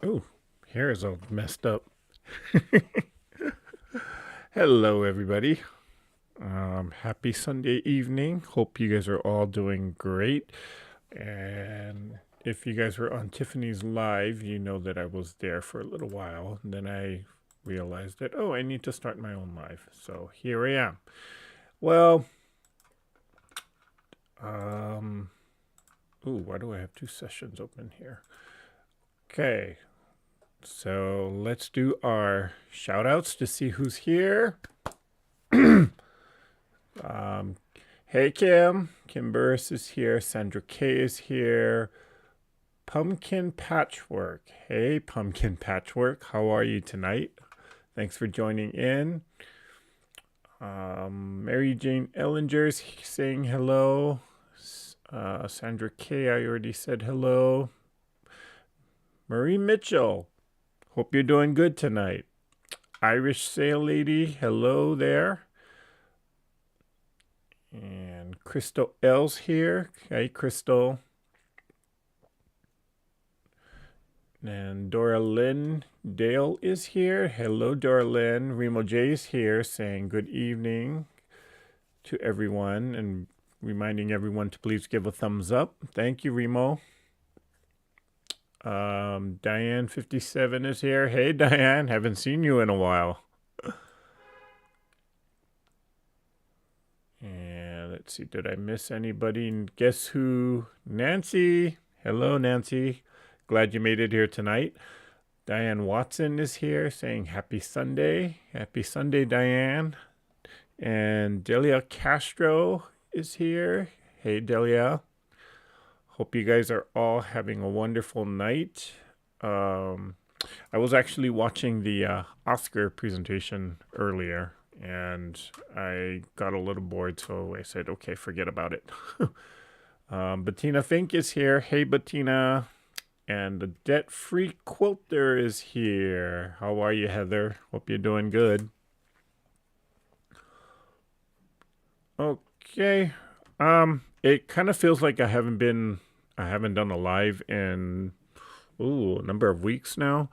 Oh, hair is all messed up. Hello, everybody. Happy Sunday evening. Hope you guys are all doing great. And if you guys were on Tiffany's live, you know that I was there for a little while. And then I realized that, oh, I need to start my own live. So here I am. Well, why do I have two sessions open here? Okay. So let's do our shout outs to see who's here. Hey Kim Burris is here. Sandra K is here. Pumpkin Patchwork. Hey Pumpkin Patchwork, how are you tonight? Thanks for joining in. Mary Jane Ellinger's saying hello. Sandra K, I already said hello. Marie Mitchell, hope you're doing good tonight. Irish Sail Lady, hello there. And Crystal L's here. Hey, Crystal. And Dora Lynn Dale is here. Hello, Dora Lynn. Remo J is here saying good evening to everyone and reminding everyone to please give a thumbs up. Thank you, Remo. Diane57 is here. Hey, Diane. Haven't seen you in a while. And let's see, did I miss anybody? Guess who? Nancy. Hello, Nancy. Glad you made it here tonight. Diane Watson is here saying happy Sunday. Happy Sunday, Diane. And Delia Castro is here. Hey, Delia. Hope you guys are all having a wonderful night. I was actually watching the Oscar presentation earlier, and I got a little bored, so I said, okay, forget about it. Bettina Fink is here. Hey, Bettina. And the debt-free quilter is here. How are you, Heather? Hope you're doing good. Okay. It kind of feels like I haven't done a live in a number of weeks now.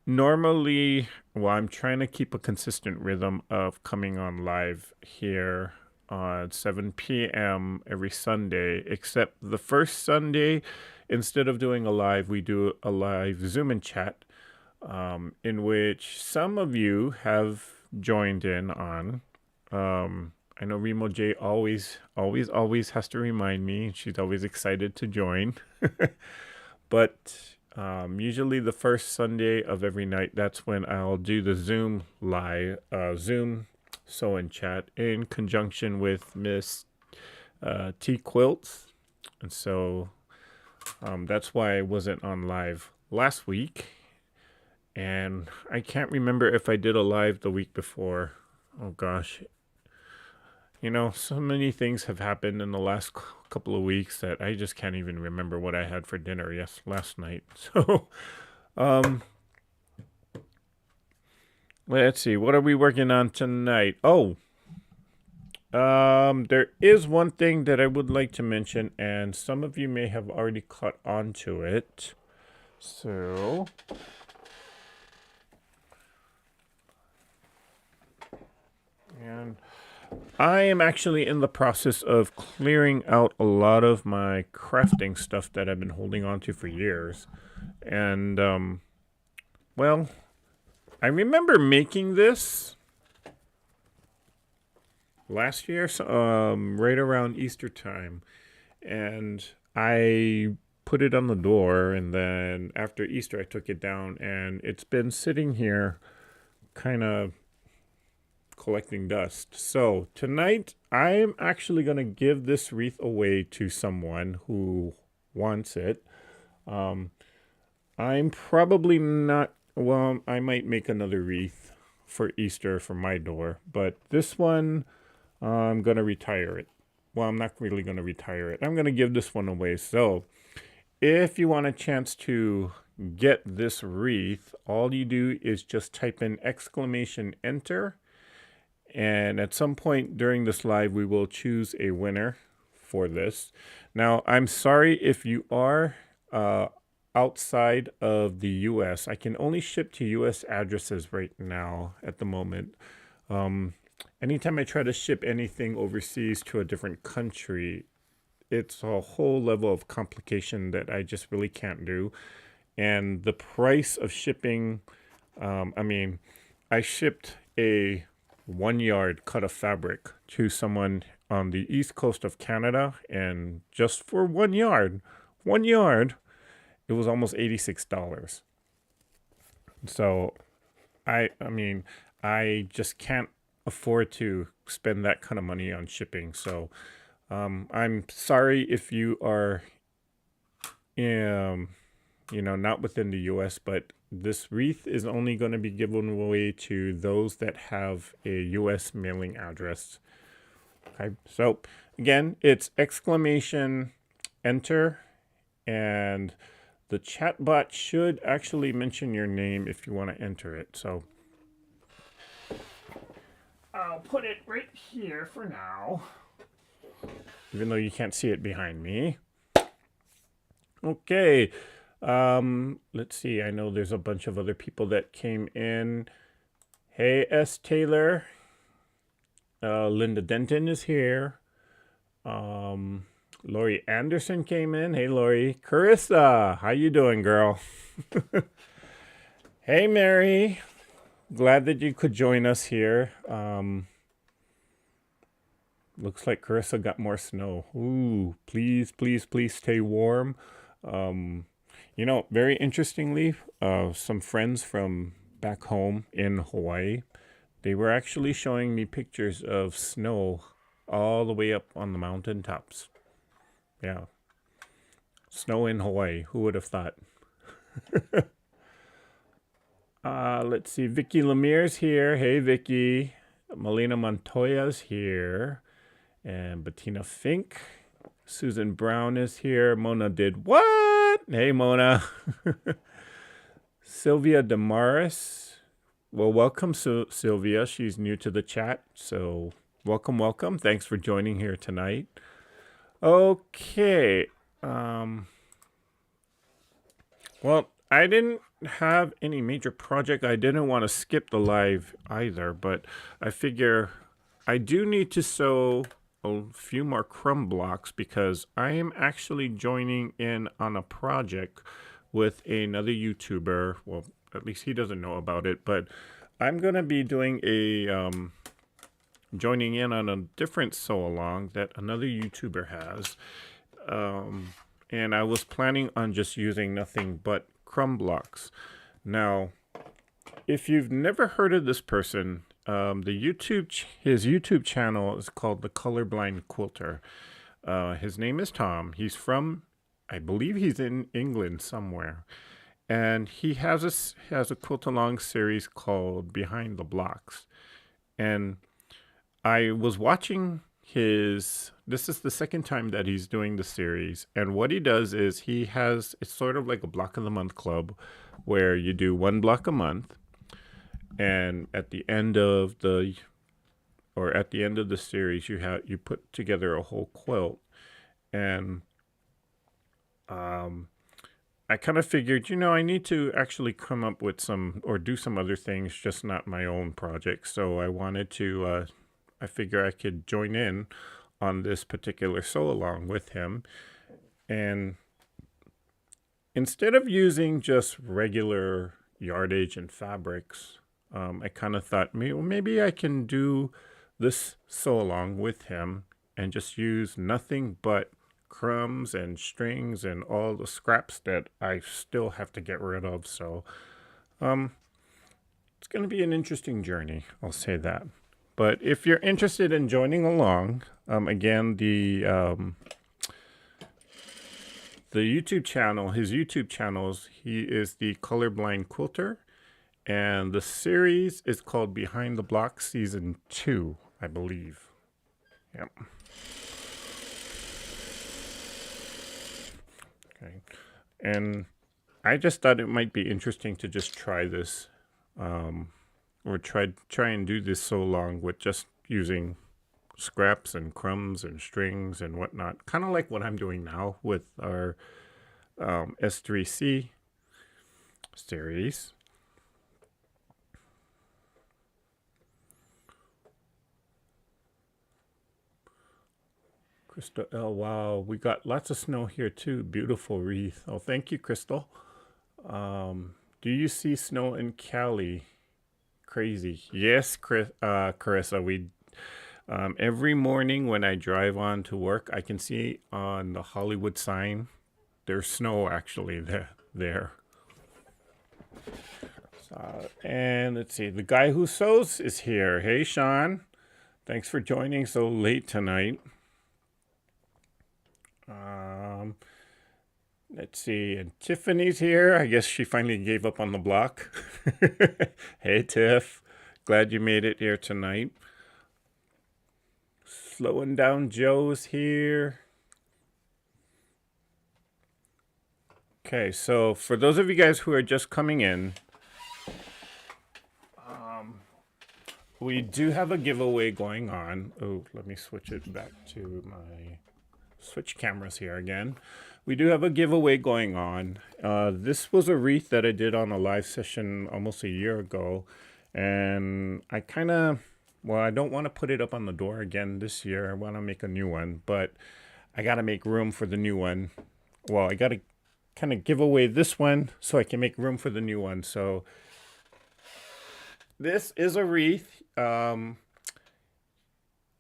Normally, I'm trying to keep a consistent rhythm of coming on live here on 7 p.m. every Sunday, except the first Sunday, instead of doing a live, we do a live Zoom and chat, in which some of you have joined in on. I know Remo J always has to remind me. She's always excited to join. But usually the first Sunday of every night, that's when I'll do the Zoom live, Zoom sew and chat in conjunction with Miss T Quilts. And so that's why I wasn't on live last week. And I can't remember if I did a live the week before. Oh gosh. You know, so many things have happened in the last couple of weeks that I just can't even remember what I had for dinner last night. So, let's see. What are we working on tonight? Oh, there is one thing that I would like to mention, and some of you may have already caught on to it. So, and I am actually in the process of clearing out a lot of my crafting stuff that I've been holding on to for years. And, well, I remember making this last year, right around Easter time. And I put it on the door, and then after Easter, I took it down, and it's been sitting here kind of collecting dust. So tonight, I'm actually going to give this wreath away to someone who wants it. I'm probably not, well, I might make another wreath for Easter for my door, but this one, I'm going to retire it. Well, I'm not really going to retire it. I'm going to give this one away. So if you want a chance to get this wreath, all you do is just type in exclamation enter. And at some point during this live, we will choose a winner for this. Now, I'm sorry if you are outside of the U.S. I can only ship to U.S. addresses right now at the moment. Anytime I try to ship anything overseas to a different country, it's a whole level of complication that I just really can't do. And the price of shipping, I shipped a 1 yard cut of fabric to someone on the east coast of Canada, and just for 1 yard, it was almost $86. So I just can't afford to spend that kind of money on shipping. So I'm sorry if you are not within the US, but this wreath is only going to be given away to those that have a US mailing address. Okay, so again, it's exclamation enter, and the chat bot should actually mention your name if you want to enter it. So I'll put it right here for now, even though you can't see it behind me. Okay. Let's see. I know there's a bunch of other people that came in. Hey, S. Taylor. Linda Denton is here. Lori Anderson came in. Hey, Lori. Carissa, how you doing, girl? Hey, Mary. Glad that you could join us here. Looks like Carissa got more snow. Ooh, please, please, please stay warm. Very interestingly, some friends from back home in Hawaii, they were actually showing me pictures of snow all the way up on the mountaintops. Yeah. Snow in Hawaii. Who would have thought? Let's see. Vicky Lemire's here. Hey, Vicky. Melina Montoya's here. And Bettina Fink. Susan Brown is here. Mona did what? Hey, Mona. Sylvia Damaris. Well, welcome, Sylvia. She's new to the chat. So welcome, welcome. Thanks for joining here tonight. Okay. Well, I didn't have any major project. I didn't want to skip the live either, but I figure I do need to sew a few more crumb blocks because I am actually joining in on a project with another YouTuber. Well, at least he doesn't know about it, but I'm going to be doing a joining in on a different sew along that another YouTuber has. And I was planning on just using nothing but crumb blocks. Now, if you've never heard of this person, his YouTube channel is called The Colorblind Quilter. His name is Tom. He's from, I believe he's in England somewhere. And he has a quilt along series called Behind the Blocks. And I was watching this is the second time that he's doing the series. And what he does is it's sort of like a block of the month club where you do one block a month. And at the end of the series, you put together a whole quilt. And I kind of figured, I need to actually come up with do some other things, just not my own project. So I wanted to I figure I could join in on this particular sew along with him. And instead of using just regular yardage and fabrics, I kind of thought maybe I can do this sew along with him and just use nothing but crumbs and strings and all the scraps that I still have to get rid of. So it's going to be an interesting journey, I'll say that. But if you're interested in joining along, again, the YouTube channel, his YouTube channels, he is the Colorblind Quilter, and the series is called Behind the Block Season 2, I believe. Yep. Okay. And I just thought it might be interesting to just try this, or try and do this so long with just using scraps and crumbs and strings and whatnot, kind of like what I'm doing now with our S3C series. Crystal L, wow, we got lots of snow here too. Beautiful wreath. Oh, thank you, Crystal. Do you see snow in Cali? Crazy. Yes, Carissa, we every morning when I drive on to work, I can see on the Hollywood sign there's snow actually there. And let's see, the guy who sews is here. Hey, Sean, thanks for joining so late tonight. Let's see, and Tiffany's here. I guess she finally gave up on the block. Hey, Tiff, glad you made it here tonight. Slowing down Joe's here. Okay, so for those of you guys who are just coming in, we do have a giveaway going on. Oh, let me switch it back to my switch cameras here again. We do have a giveaway going on. This was a wreath that I did on a live session almost a year ago. And I kind of, well, I don't want to put it up on the door again this year. I want to make a new one, but I got to make room for the new one. Well, I got to kind of give away this one so I can make room for the new one. So this is a wreath.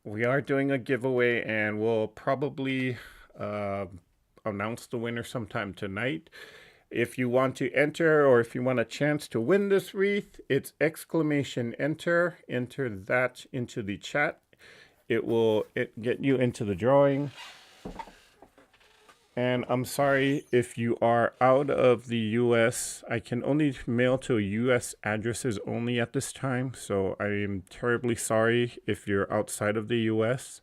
We are doing a giveaway, and we'll probably announce the winner sometime tonight. If you want to enter, or if you want a chance to win this wreath, it's exclamation enter. Enter that into the chat. It will get you into the drawing. And I'm sorry if you are out of the US. I can only mail to US addresses only at this time. So I am terribly sorry if you're outside of the US.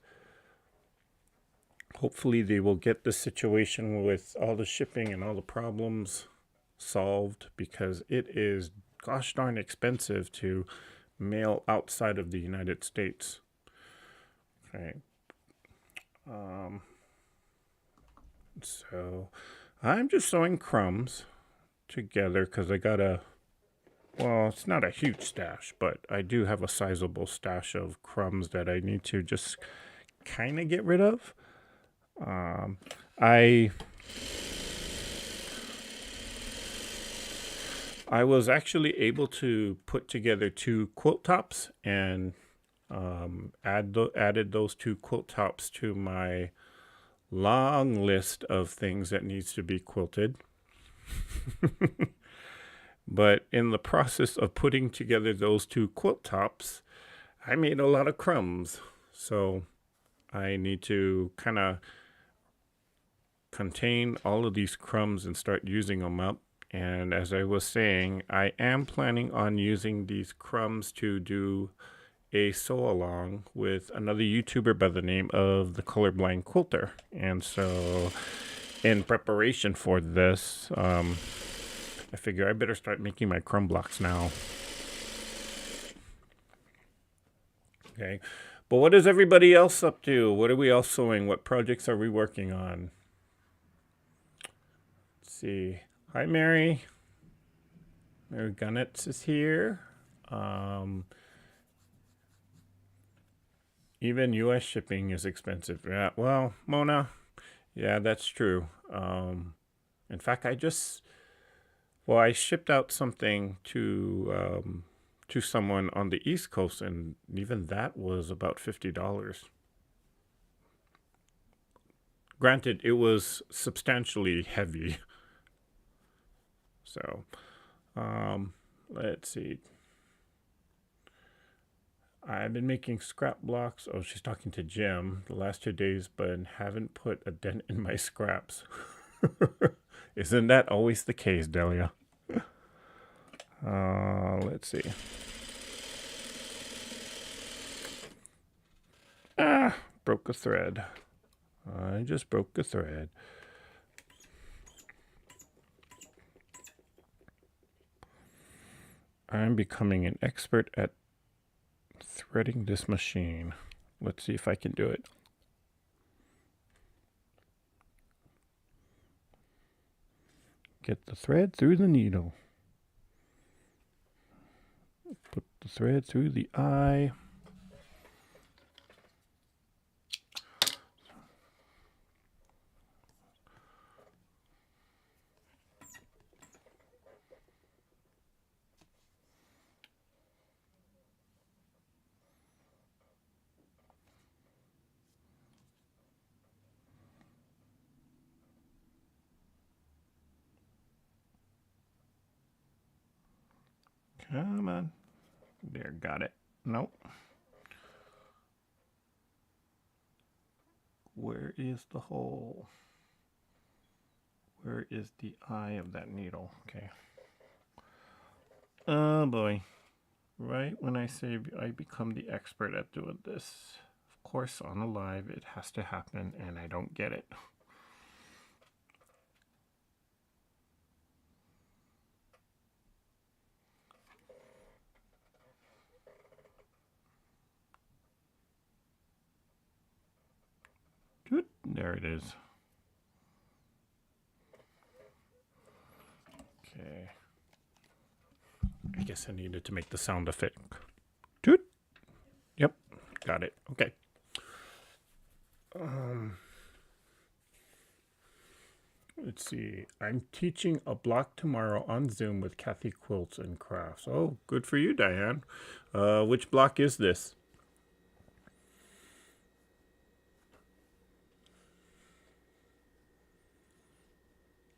Hopefully they will get the situation with all the shipping and all the problems solved, because it is gosh darn expensive to mail outside of the United States. Okay. So I'm just sewing crumbs together because I got well, it's not a huge stash, but I do have a sizable stash of crumbs that I need to just kind of get rid of. I was actually able to put together 2 quilt tops and added those 2 quilt tops to my long list of things that needs to be quilted. But in the process of putting together those 2 quilt tops, I made a lot of crumbs. So I need to kind of contain all of these crumbs and start using them up. And as I was saying, I am planning on using these crumbs to do a sew along with another YouTuber by the name of the Colorblind Quilter. And so in preparation for this, I figure I better start making my crumb blocks now. Okay, but what is everybody else up to? What are we all sewing? What projects are we working on? Let's see. Hi, Mary. Mary Gunnets is here. Even US shipping is expensive. Yeah, well, Mona, yeah, that's true. In fact, I shipped out something to someone on the East Coast, and even that was about $50. Granted, it was substantially heavy. So, um, let's see. I've been making scrap blocks. Oh, she's talking to Jim the last 2 days, but haven't put a dent in my scraps. Isn't that always the case, Delia? Let's see. Ah, broke a thread. I just broke a thread. I'm becoming an expert at threading this machine. Let's see if I can do it. Get the thread through the needle. Put the thread through the eye. Come on. There, got it. Nope. Where is the hole? Where is the eye of that needle? Okay. Oh boy. Right when I say I become the expert at doing this, of course, on a live, it has to happen, and I don't get it. Good. There it is. Okay. I guess I needed to make the sound effect. Toot. Yep. Got it. Okay. Let's see. I'm teaching a block tomorrow on Zoom with Kathy Quilts and Crafts. Oh, good for you, Diane. Which block is this?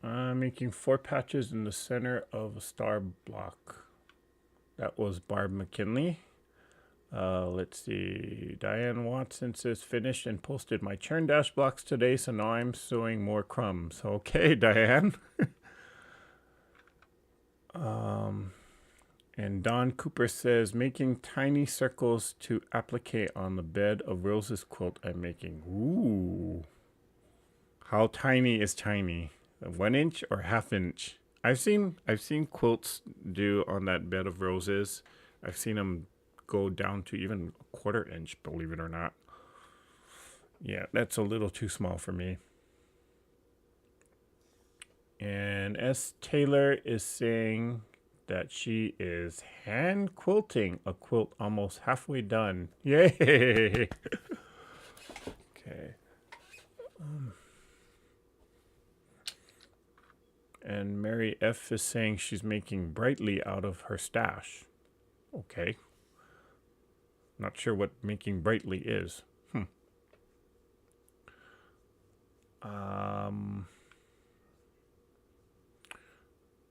I'm making 4 patches in the center of a star block. That was Barb McKinley. Let's see. Diane Watson says finished and posted my churn dash blocks today, so now I'm sewing more crumbs. Okay, Diane. And Don Cooper says making tiny circles to applique on the bed of roses quilt I'm making. Ooh. How tiny is tiny? 1 inch or ½ inch? I've seen quilts do on that bed of roses. I've seen them go down to even a 1/4 inch, believe it or not. Yeah, that's a little too small for me. And S. Taylor is saying that she is hand quilting a quilt almost halfway done. Yay! Okay. And Mary F is saying she's making brightly out of her stash. Okay. Not sure what making brightly is.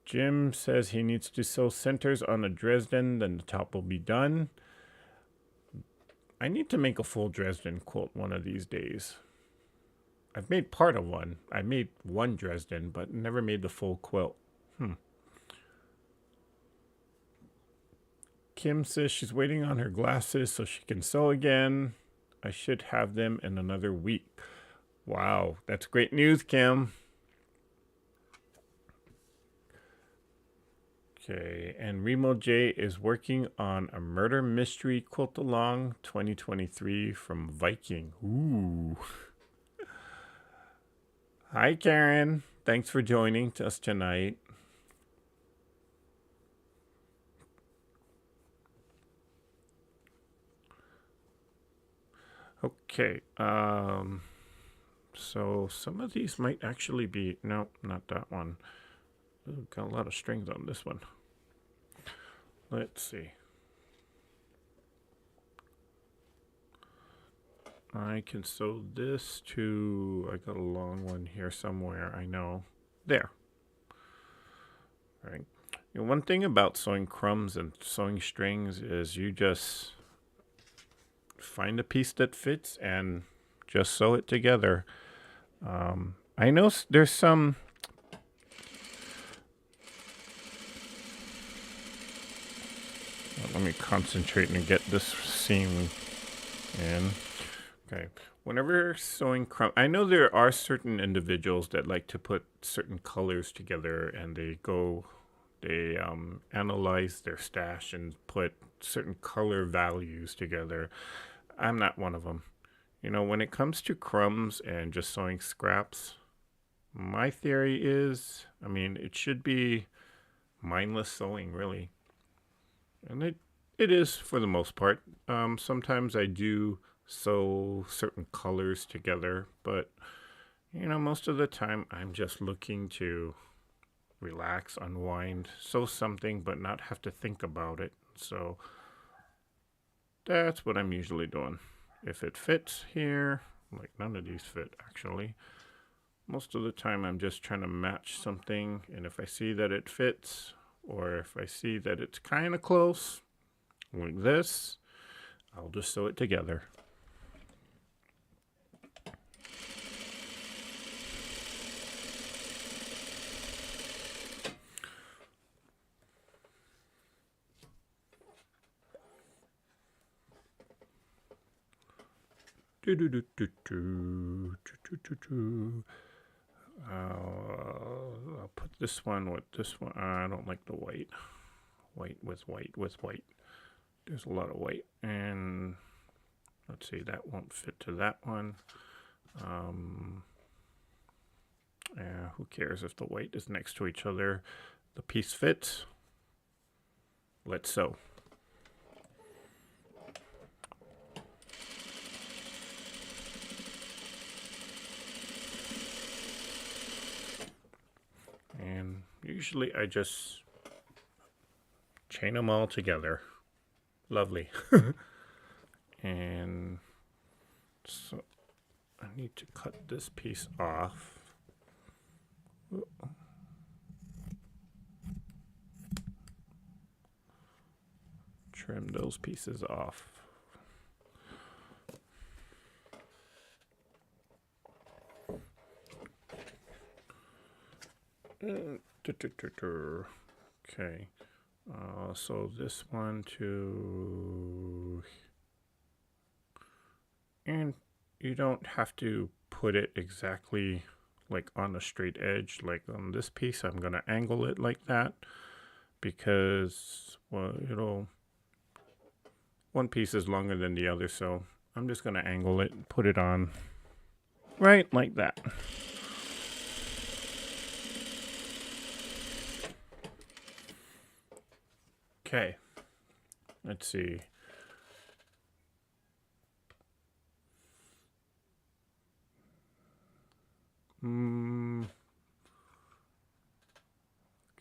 Jim says he needs to sew centers on a Dresden, then the top will be done. I need to make a full Dresden quilt one of these days. I've made part of one. I made one Dresden, but never made the full quilt. Kim says she's waiting on her glasses so she can sew again. I should have them in another week. Wow, that's great news, Kim. Okay, and Remo J is working on a murder mystery quilt along 2023 from Viking. Ooh. Hi, Karen. Thanks for joining us tonight. Okay. So some of these might actually be, no, not that one. Ooh, got a lot of strings on this one. Let's see. I can sew this to, I got a long one here somewhere, I know. There. All right. You know, one thing about sewing crumbs and sewing strings is you just find a piece that fits and just sew it together. I know there's some. Let me concentrate and get this seam in. Okay. Whenever sewing crumbs, I know there are certain individuals that like to put certain colors together, and they analyze their stash and put certain color values together. I'm not one of them. You know, when it comes to crumbs and just sewing scraps, my theory is, I mean, it should be mindless sewing, really. And it is for the most part. Sometimes I do sew certain colors together, but, you know, most of the time I'm just looking to relax, unwind, sew something, but not have to think about it. So that's what I'm usually doing. If it fits here, like none of these fit actually. Most of the time I'm just trying to match something, and if I see that it fits, or if I see that it's kind of close, like this, I'll just sew it together. I'll put this one with this one. I don't like the white. White with white with white. There's a lot of white. And let's see, that won't fit to that one. Yeah, who cares if the white is next to each other? The piece fits. Let's sew. And usually I just chain them all together. Lovely. And so I need to cut this piece off. Trim those pieces off. Okay. So this one to, and you don't have to put it exactly like on a straight edge. Like on this piece, I'm gonna angle it like that because, well, one piece is longer than the other, so I'm just gonna angle it and put it on right like that. Okay, let's see.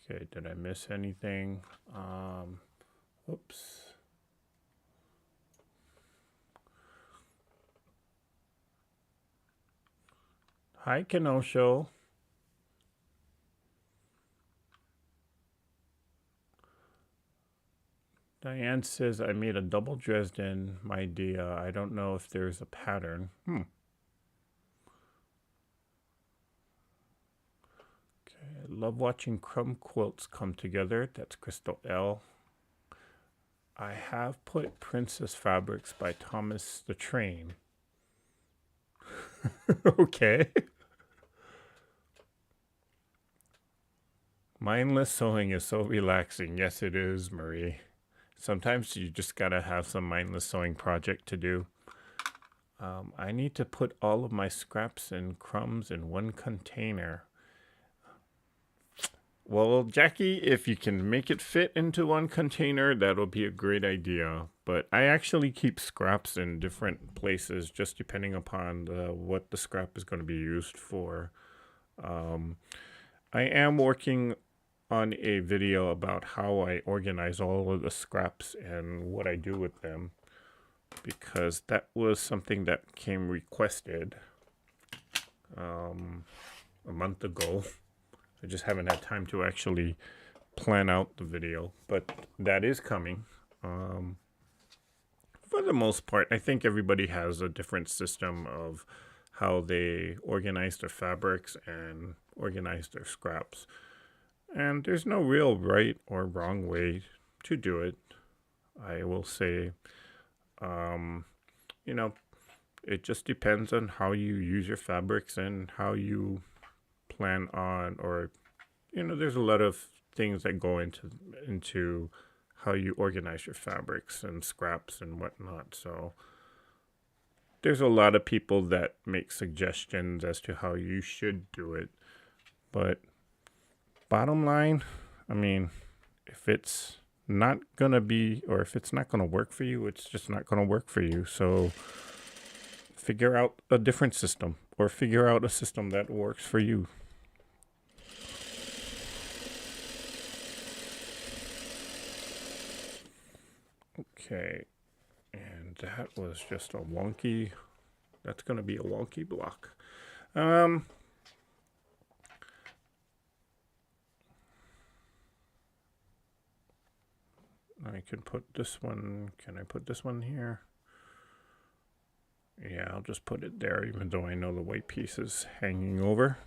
Okay, did I miss anything? Oops. Hi, Kenosho. Diane says I made a double Dresden, my dear. I don't know if there's a pattern. Okay, I love watching crumb quilts come together. That's Crystal L. I have put Princess Fabrics by Thomas the Train. Okay. Mindless sewing is so relaxing. Yes, it is, Marie. Sometimes you just gotta have some mindless sewing project to do. I need to put all of my scraps and crumbs in one container. Well, Jackie, if you can make it fit into one container, that'll be a great idea. but I actually keep scraps in different places just depending upon what the scrap is going to be used for. Um, I am working on a video about how I organize all of the scraps and what I do with them, because that was something that came requested a month ago. I just haven't had time to actually plan out the video, but that is coming. For the most part, I think everybody has a different system of how they organize their fabrics and organize their scraps. And there's no real right or wrong way to do it. I will say, you know, it just depends on how you use your fabrics and how you plan on, or, there's a lot of things that go into how you organize your fabrics and scraps and whatnot. So there's a lot of people that make suggestions as to how you should do it. But bottom line, I mean, if it's not gonna be, or if it's not gonna work for you, it's just not gonna work for you. So figure out a different system, or figure out a system that works for you. Okay, and that was just a wonky, that's gonna be a wonky block. I can put this one, can I put this one here? Yeah, I'll just put it there, even though I know the white piece is hanging over.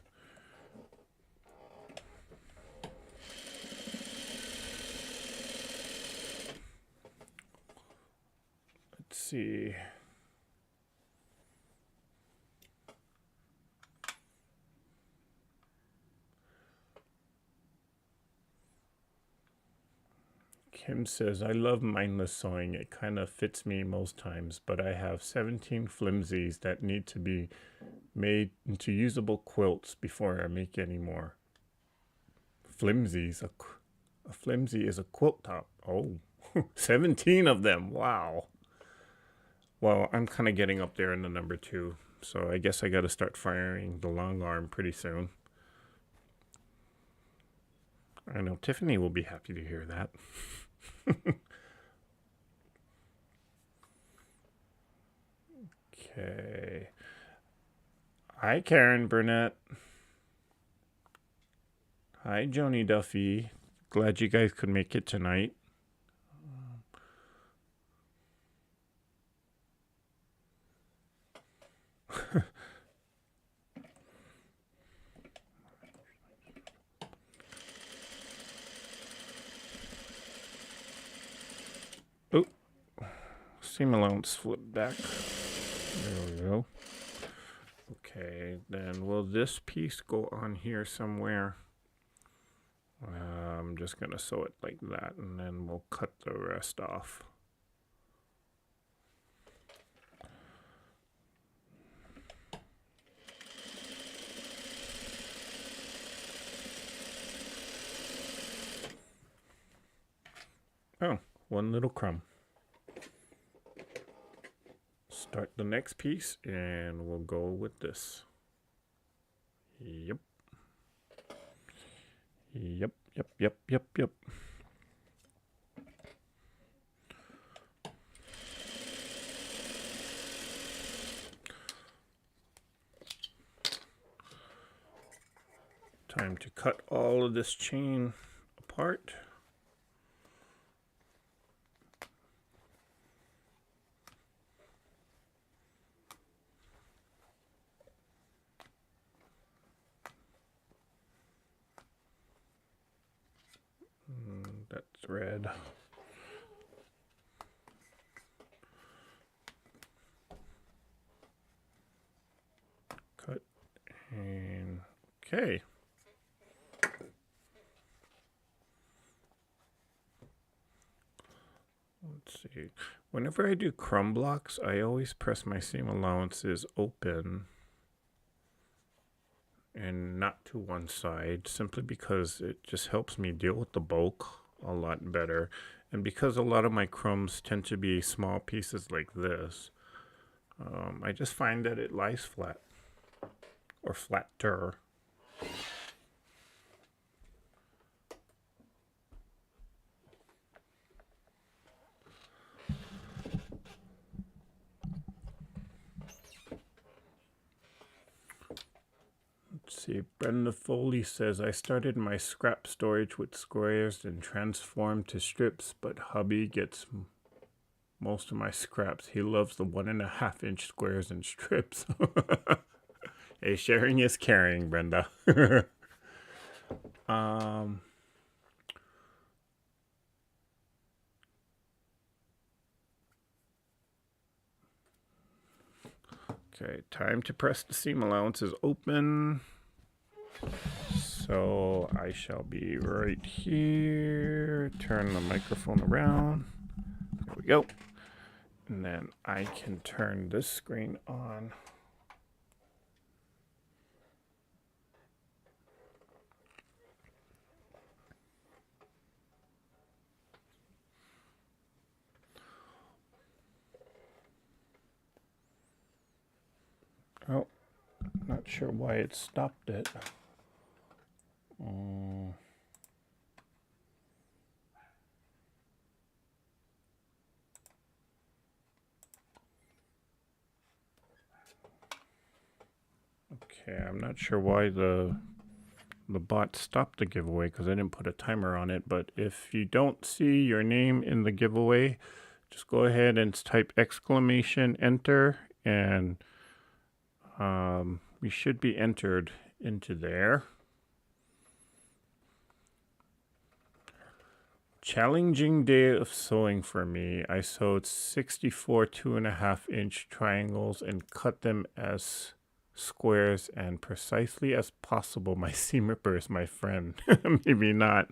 Let's see. Kim says, I love mindless sewing. It kind of fits me most times, but I have 17 flimsies that need to be made into usable quilts before I make any more. Flimsies? A flimsy is a quilt top. Oh, 17 of them. Wow. Well, I'm kind of getting up there in the number 2, so I guess I got to start firing the long arm pretty soon. I know Tiffany will be happy to hear that. Okay. Hi, Karen Burnett. Hi, Joni Duffy. Glad you guys could make it tonight. Oh, seam allowance flip back. There we go. Okay, then will this piece go on here somewhere? I'm just going to sew it like that, and then we'll cut the rest off. Oh, one little crumb. Start the next piece, and we'll go with this. Yep. Yep, yep, yep, yep, yep. Time to cut all of this chain apart. That's red. Cut and okay. Let's see. Whenever I do crumb blocks, I always press my seam allowances open and not to one side, simply because it just helps me deal with the bulk a lot better. And because a lot of my crumbs tend to be small pieces like this, I just find that it lies flat or flatter. Let's see, Brenda Foley says, I started my scrap storage with squares and transformed to strips, but hubby gets most of my scraps. He loves the 1.5-inch squares and strips. Hey, sharing is caring, Brenda. Okay, time to press the seam allowance is open. So I shall be right here. Turn the microphone around. There we go. And then I can turn this screen on. Oh, not sure why it stopped it. Okay, I'm not sure why the bot stopped the giveaway because I didn't put a timer on it. But if you don't see your name in the giveaway, just go ahead and type exclamation enter, and you should be entered into there. Challenging day of sewing for me. I sewed 64 2.5-inch triangles and cut them as squares and precisely as possible. My seam ripper is my friend. Maybe not.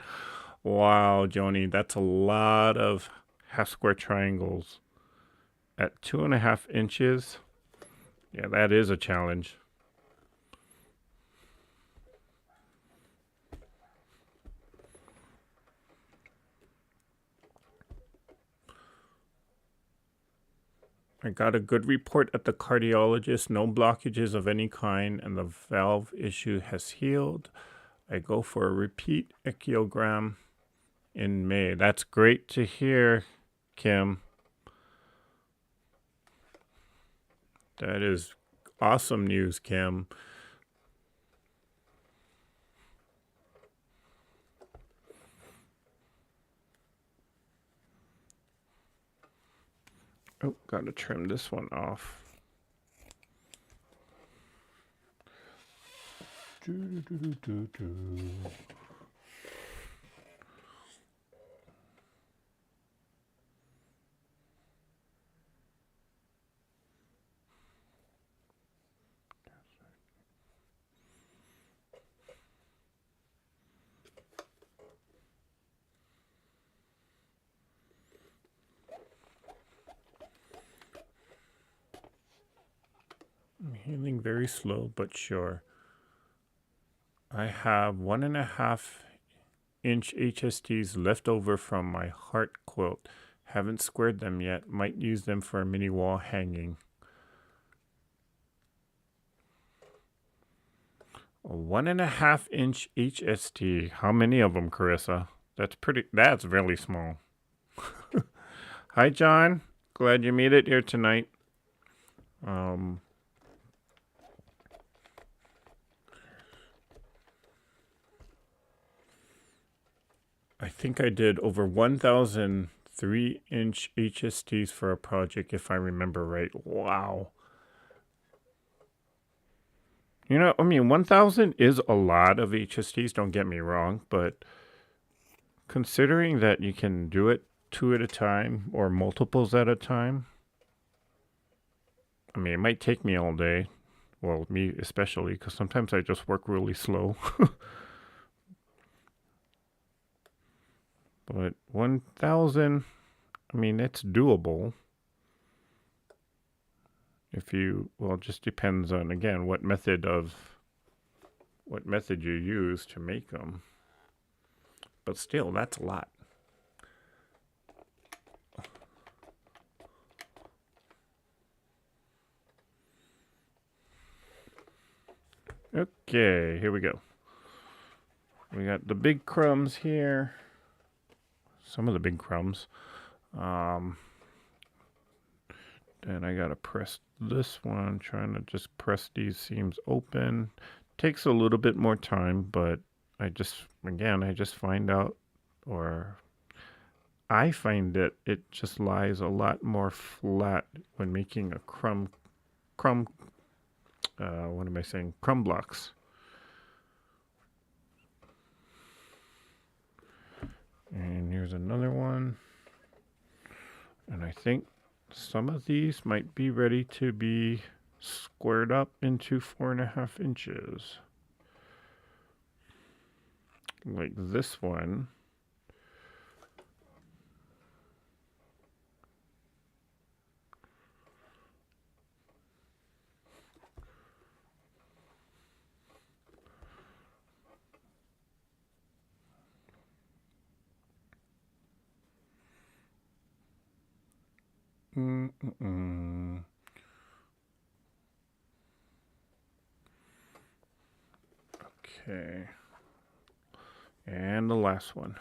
Wow, Joni, that's a lot of half square triangles at 2.5 inches. Yeah, that is a challenge. I got a good report at the cardiologist, no blockages of any kind, and the valve issue has healed. I go for a repeat echiogram in May. That's great to hear, Kim. That is awesome news, Kim. Oh, gotta trim this one off. I'm healing very slow but sure. I have 1.5-inch HSTs left over from my heart quilt. Haven't squared them yet. Might use them for a mini wall hanging. A 1.5-inch HST. How many of them, Carissa? That's really small. Hi, John. Glad you made it here tonight. I think I did over 1,000 3-inch HSTs for a project, if I remember right. Wow. You know, I mean, 1,000 is a lot of HSTs, don't get me wrong, but considering that you can do it 2 at a time or multiples at a time, I mean, it might take me all day. Well, me especially, because sometimes I just work really slow. But 1,000, I mean, it's doable. If you, well, it just depends on, again, what method you use to make them. But still, that's a lot. Okay, here we go. We got the big crumbs here. Some of the big crumbs. Then I gotta press this one, trying to just press these seams open. Takes a little bit more time, but I just find out, or I find that it just lies a lot more flat when making a crumb, what am I saying? Crumb blocks. And here's another one. And I think some of these might be ready to be squared up into 4.5 inches. Like this one. Okay. And the last one.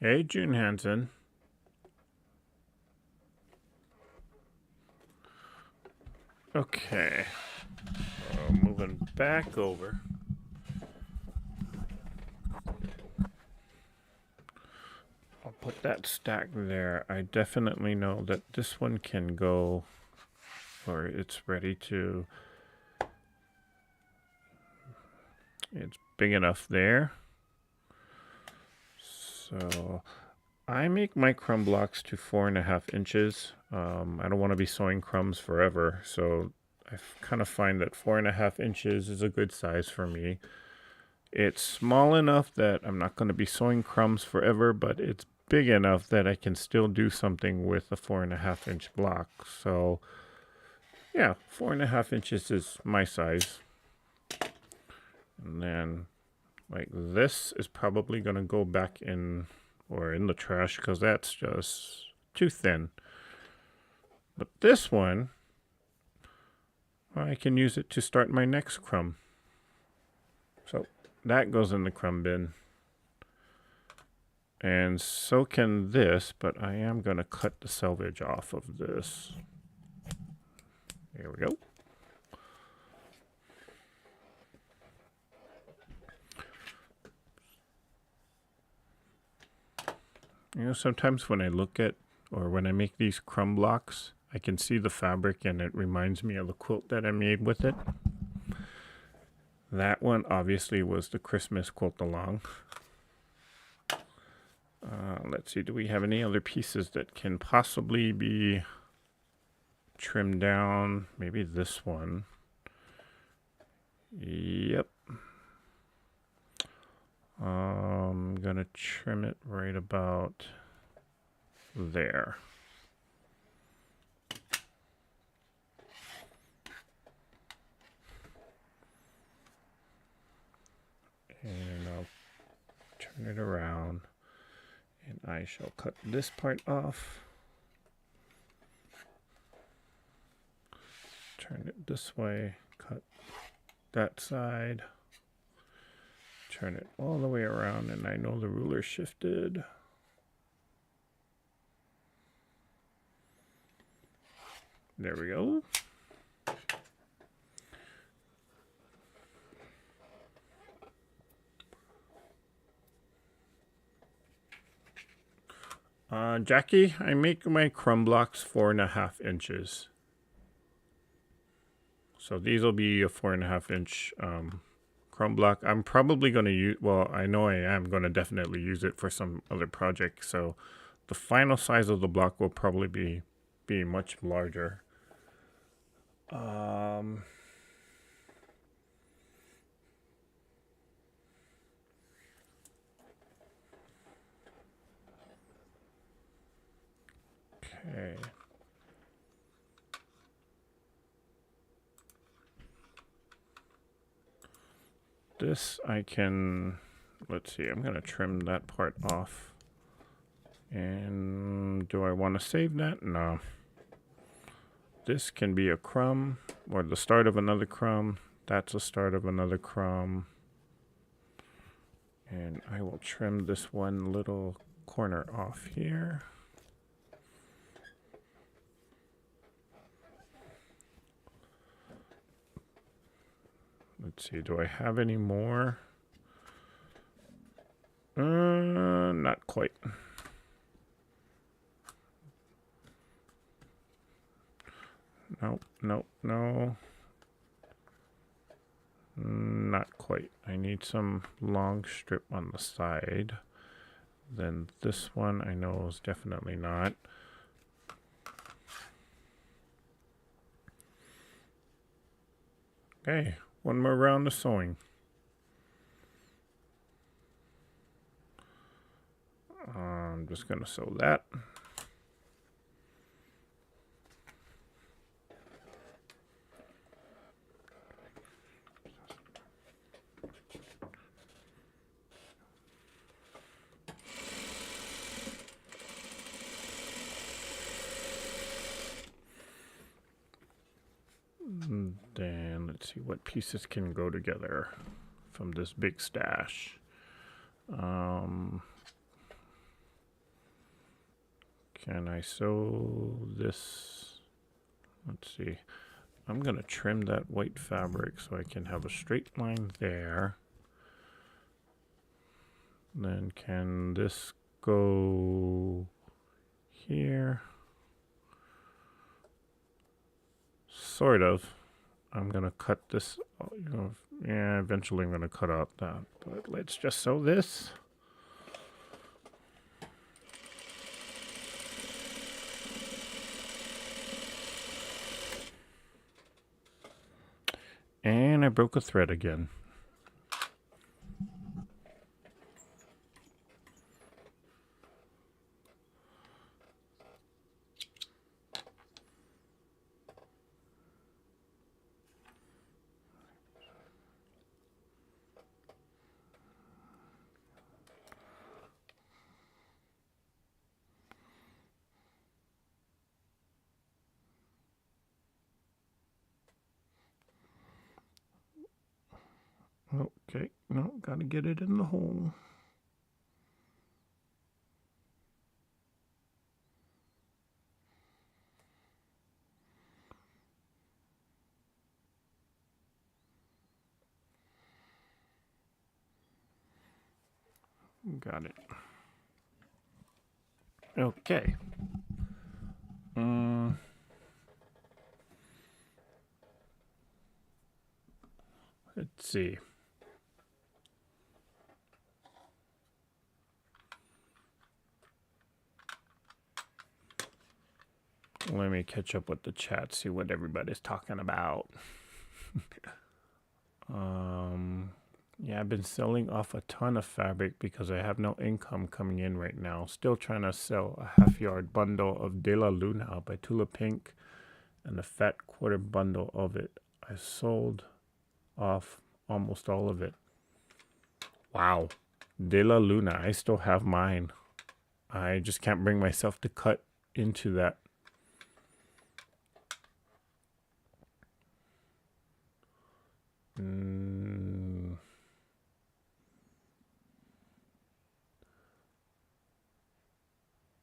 Hey, June Hansen. Okay. Moving back over. I'll put that stack there. I definitely know that this one can go, or it's ready to. It's big enough there. So I make my crumb blocks to 4.5 inches. I don't want to be sewing crumbs forever, so I kind of find that 4.5 inches is a good size for me. It's small enough that I'm not going to be sewing crumbs forever, but it's big enough that I can still do something with a 4.5 inch block. So yeah, 4.5 inches is my size. And then like this is probably going to go back in, or in the trash, because that's just too thin. But this one, I can use it to start my next crumb. So that goes in the crumb bin. And so can this, but I am going to cut the selvage off of this. There we go. You know, sometimes when I look at, or when I make these crumb blocks, I can see the fabric and it reminds me of the quilt that I made with it. That one obviously was the Christmas quilt along. Let's see, do we have any other pieces that can possibly be trimmed down? Maybe this one. Yep. I'm gonna trim it right about there. And I'll turn it around, and I shall cut this part off. Turn it this way, cut that side, turn it all the way around, and I know the ruler shifted. There we go. Jackie, I make my crumb blocks 4.5 inches. So these will be a 4.5 inch crumb block. I'm probably going to use, well, I know I am going to definitely use it for some other project. So the final size of the block will probably be much larger. Okay. this I can, let's see, I'm going to trim that part off. And do I want to save that? No. This can be a crumb or the start of another crumb. That's the start of another crumb. And I will trim this one little corner off here. Let's see, do I have any more? Not quite. Nope, nope, no. Not quite. I need some long strip on the side. Then this one I know is definitely not. Okay, one more round of sewing. I'm just going to sew that. Then let's see what pieces can go together from this big stash. Can I sew this? Let's see. I'm going to trim that white fabric so I can have a straight line there. Then can this go here? Sort of. I'm going to cut this, yeah, eventually I'm going to cut out that. But let's just sew this. And I broke a thread again. Okay, no, gotta get it in the hole. Got it. Okay. Let's see. Let me catch up with the chat, see what everybody's talking about. Yeah, I've been selling off a ton of fabric because I have no income coming in right now. Still trying to sell a half-yard bundle of De La Luna by Tula Pink and a fat quarter bundle of it. I sold off almost all of it. Wow. De La Luna, I still have mine. I just can't bring myself to cut into that.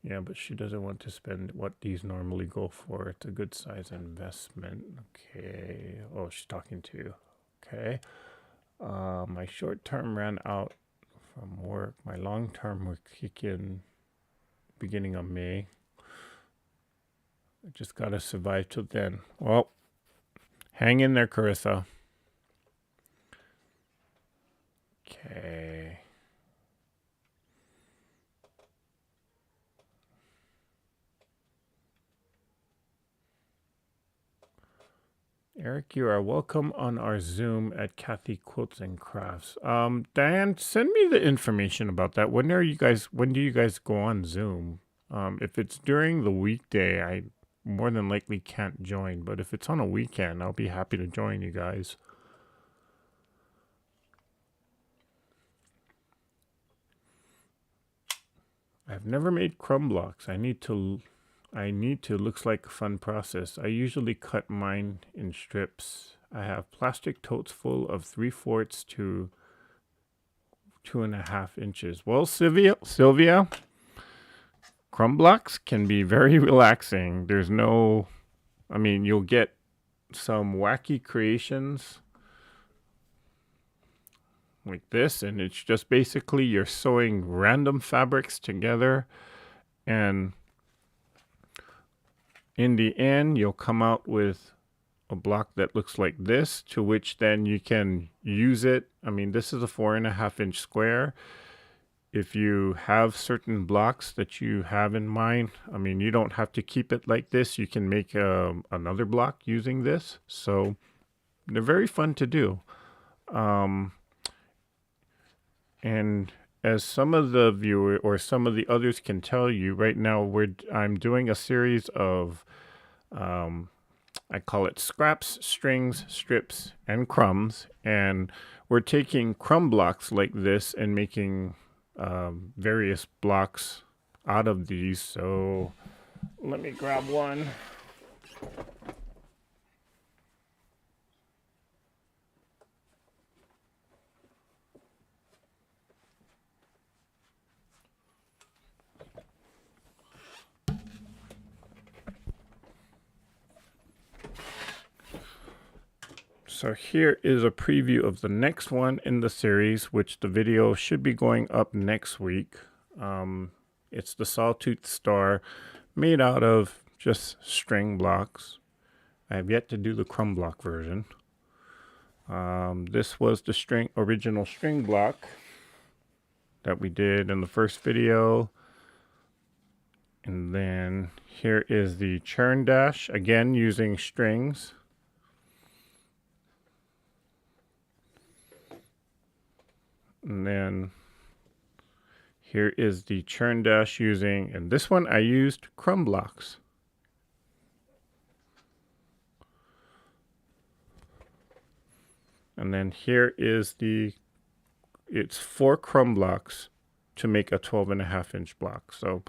Yeah, but she doesn't want to spend what these normally go for. It's a good size investment. Okay. Oh, she's talking to you. Okay. My short term ran out from work. My long term will kick in beginning of May. I just gotta survive till then. Well, hang in there, Carissa. Okay. Eric, you are welcome on our Zoom at Kathy Quilts and Crafts. Diane, send me the information about that. When do you guys go on Zoom? If it's during the weekday, I more than likely can't join, but if it's on a weekend, I'll be happy to join you guys. I've never made crumb blocks. I need to. Looks like a fun process. I usually cut mine in strips. I have plastic totes full of 3/4 to 2.5 inches. Well, Sylvia, crumb blocks can be very relaxing. There's no, I mean, you'll get some wacky creations like this, and it's just basically you're sewing random fabrics together, and in the end you'll come out with a block that looks like this, to which then you can use it. I mean, this is a 4.5 inch square. If you have certain blocks that you have in mind, I mean, you don't have to keep it like this. You can make another block using this. So they're very fun to do. And as some of the viewer or some of the others can tell you, right now I'm doing a series of I call it scraps, strings, strips, and crumbs. And we're taking crumb blocks like this and making various blocks out of these. So let me grab one. So here is a preview of the next one in the series, which the video should be going up next week. It's the Sawtooth Star, made out of just string blocks. I have yet to do the crumb block version. This was the original string block that we did in the first video. And then here is the churn dash, again using strings. And then here is the churn dash using, and this one I used crumb blocks. And then here is it's 4 crumb blocks to make a 12.5 inch block. So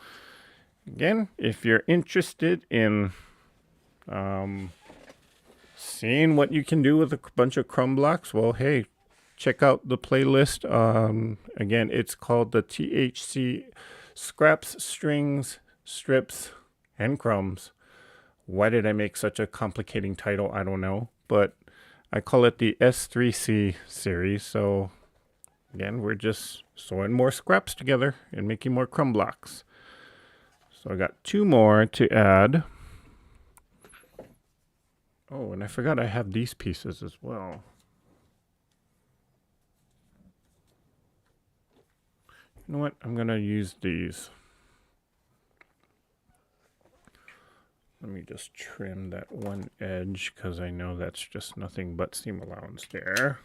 again, if you're interested in seeing what you can do with a bunch of crumb blocks, well, hey, check out the playlist. Again, it's called the THC Scraps, Strings, Strips, and Crumbs. Why did I make such a complicating title? I don't know. But I call it the S3C series. So again, we're just sewing more scraps together and making more crumb blocks. So I got 2 more to add. Oh, and I forgot I have these pieces as well. You know what? I'm going to use these. Let me just trim that one edge because I know that's just nothing but seam allowance there.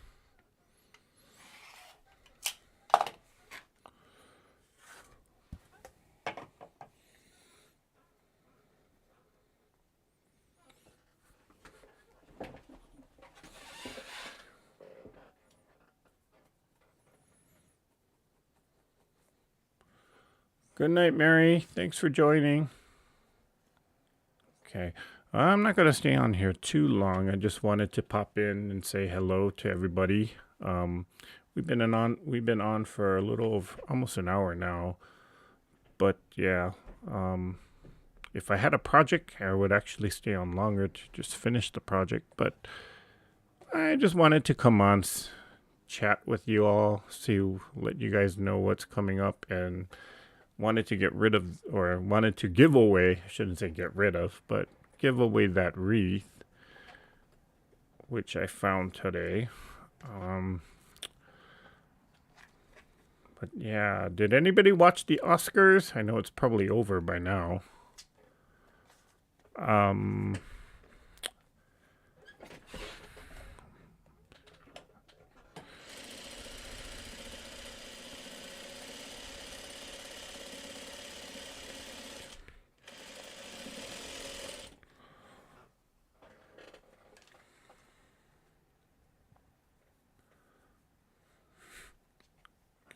Good night, Mary. Thanks for joining. Okay. I'm not going to stay on here too long. I just wanted to pop in and say hello to everybody. We've been on for a little over almost an hour now. But yeah, if I had a project, I would actually stay on longer to just finish the project. But I just wanted to come on, chat with you all, let you guys know what's coming up, and wanted to give away, I shouldn't say get rid of, but give away that wreath, which I found today. But yeah, did anybody watch the Oscars? I know it's probably over by now.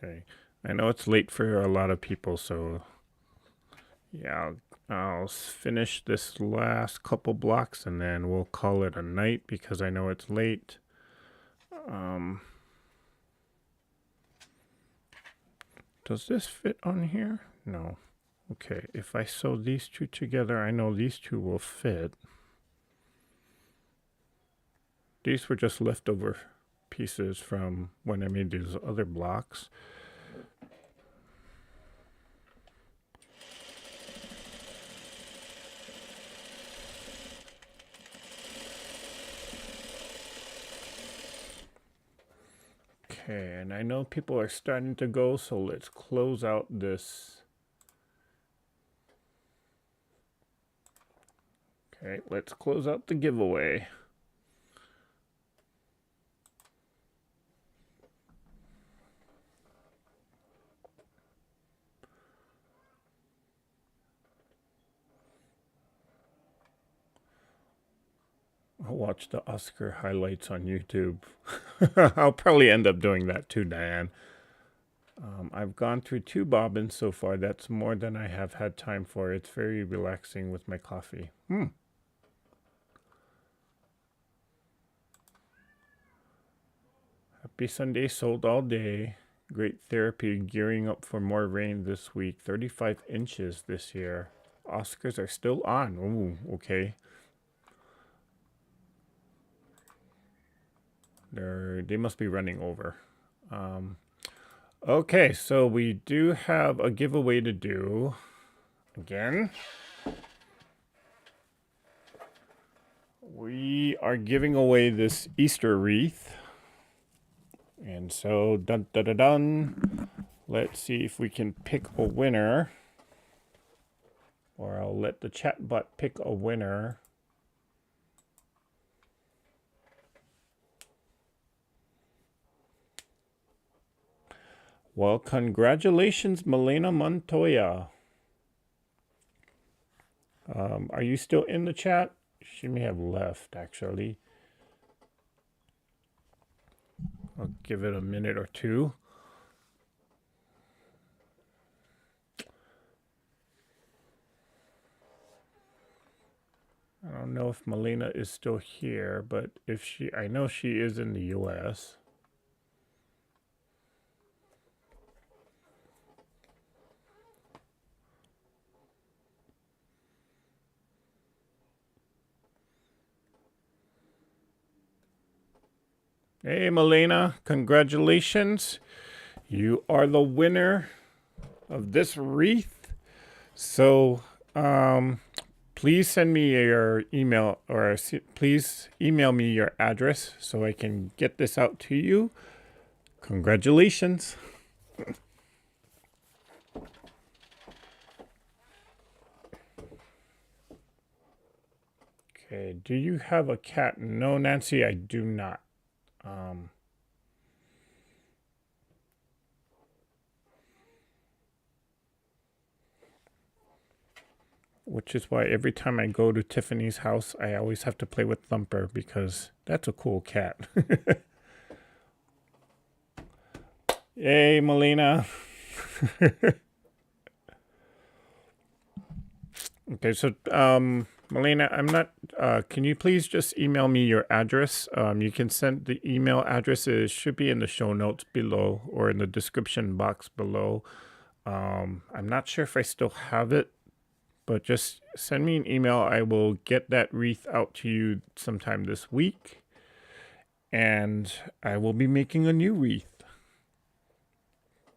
Okay, I know it's late for a lot of people, so Yeah, I'll finish this last couple blocks and then we'll call it a night because I know it's late. Does this fit on here? No. Okay, if I sew these two together, I know these two will fit. These were just leftover pieces from when I made these other blocks. Okay, and I know people are starting to go, so let's close out this. Okay, let's close out the giveaway. I'll watch the Oscar highlights on YouTube. I'll probably end up doing that too, Diane. I've gone through 2 bobbins so far. That's more than I have had time for. It's very relaxing with my coffee. Happy Sunday, sold all day. Great therapy, gearing up for more rain this week. 35 inches this year. Oscars are still on. Ooh, okay. They must be running over. Okay, so we do have a giveaway to do. Again, we are giving away this Easter wreath. And so, dun dun dun dun. Let's see if we can pick a winner. Or I'll let the chat bot pick a winner. Well, congratulations, Melena Montoya. Are you still in the chat? She may have left, actually. I'll give it a minute or two. I don't know if Melena is still here, but if I know she is in the US. Hey, Melena, congratulations. You are the winner of this wreath. So, please send me your email, or please email me your address so I can get this out to you. Congratulations. Okay, do you have a cat? No, Nancy, I do not. Which is why every time I go to Tiffany's house, I always have to play with Thumper because that's a cool cat. Yay, Melina. Okay, so Melina, I'm not. Can you please just email me your address? You can send the email address. It should be in the show notes below or in the description box below. I'm not sure if I still have it, but just send me an email. I will get that wreath out to you sometime this week, and I will be making a new wreath.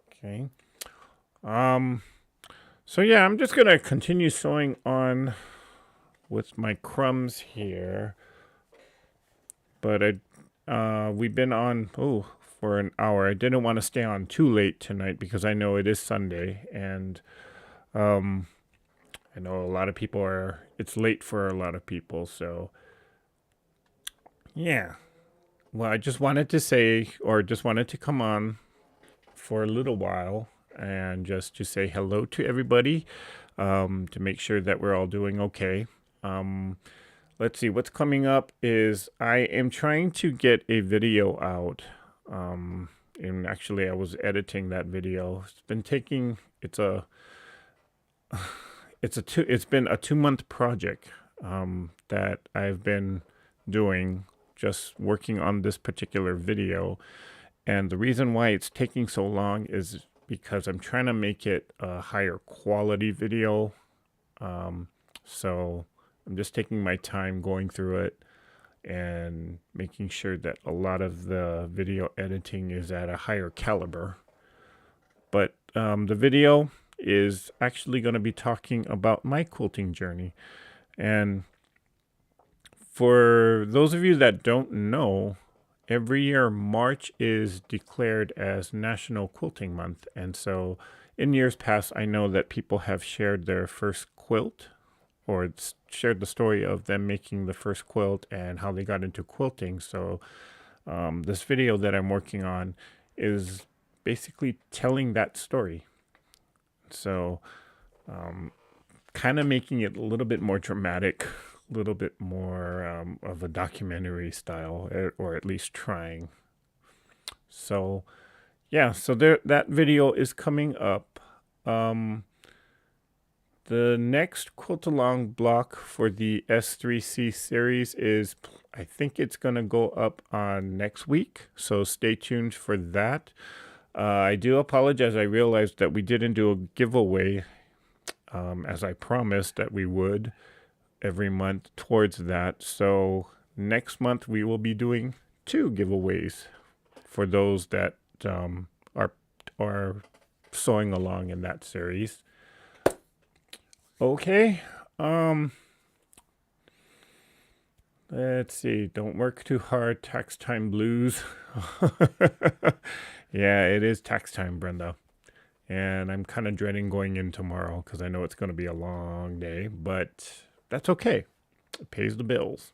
Okay. So yeah, I'm just gonna continue sewing on with my crumbs here, but we've been on for an hour. I didn't want to stay on too late tonight because I know it is Sunday, and I know a lot of people it's late for a lot of people, so yeah. Well, I just wanted to say, or just wanted to come on for a little while and just to say hello to everybody, to make sure that we're all doing okay. Let's see, what's coming up is I am trying to get a video out. And actually, I was editing that video. It's it's been a 2 month project that I've been doing, just working on this particular video. And the reason why it's taking so long is because I'm trying to make it a higher quality video. So I'm just taking my time going through it and making sure that a lot of the video editing is at a higher caliber. But the video is actually going to be talking about my quilting journey. And for those of you that don't know, every year March is declared as National Quilting Month. And so in years past, I know that people have shared their first quilt or shared the story of them making the first quilt and how they got into quilting. So this video that I'm working on is basically telling that story. So kind of making it a little bit more dramatic, a little bit more of a documentary style, or at least trying. So yeah, so that video is coming up. The next quilt along block for the S3C series is, I think it's going to go up on next week. So stay tuned for that. I do apologize. I realized that we didn't do a giveaway as I promised that we would every month towards that. So next month we will be doing 2 giveaways for those that are sewing along in that series. Okay. Let's see. Don't work too hard. Tax time blues. Yeah, it is tax time, Brenda. And I'm kind of dreading going in tomorrow because I know it's going to be a long day, but that's okay. It pays the bills.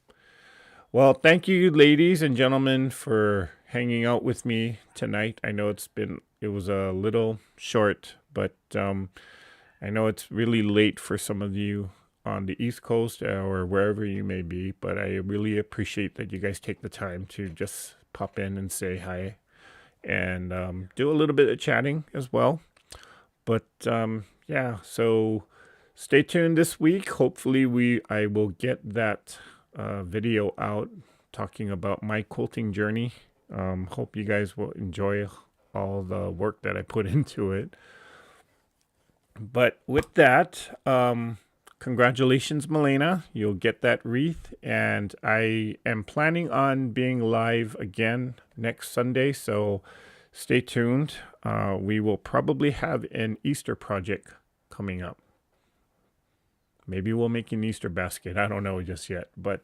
Well, thank you, ladies and gentlemen, for hanging out with me tonight. I know it was a little short, but I know it's really late for some of you on the East Coast or wherever you may be, but I really appreciate that you guys take the time to just pop in and say hi and do a little bit of chatting as well. But yeah, so stay tuned this week. Hopefully I will get that video out talking about my quilting journey. Hope you guys will enjoy all the work that I put into it. But with that, congratulations, Milena. You'll get that wreath. And I am planning on being live again next Sunday. So stay tuned. We will probably have an Easter project coming up. Maybe we'll make an Easter basket. I don't know just yet. But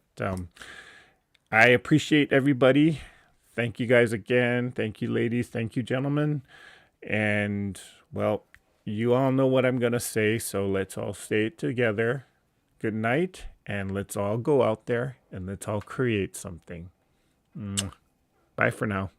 I appreciate everybody. Thank you guys again. Thank you, ladies. Thank you, gentlemen. And, well, you all know what I'm going to say, so let's all say it together. Good night, and let's all go out there and let's all create something. Bye for now.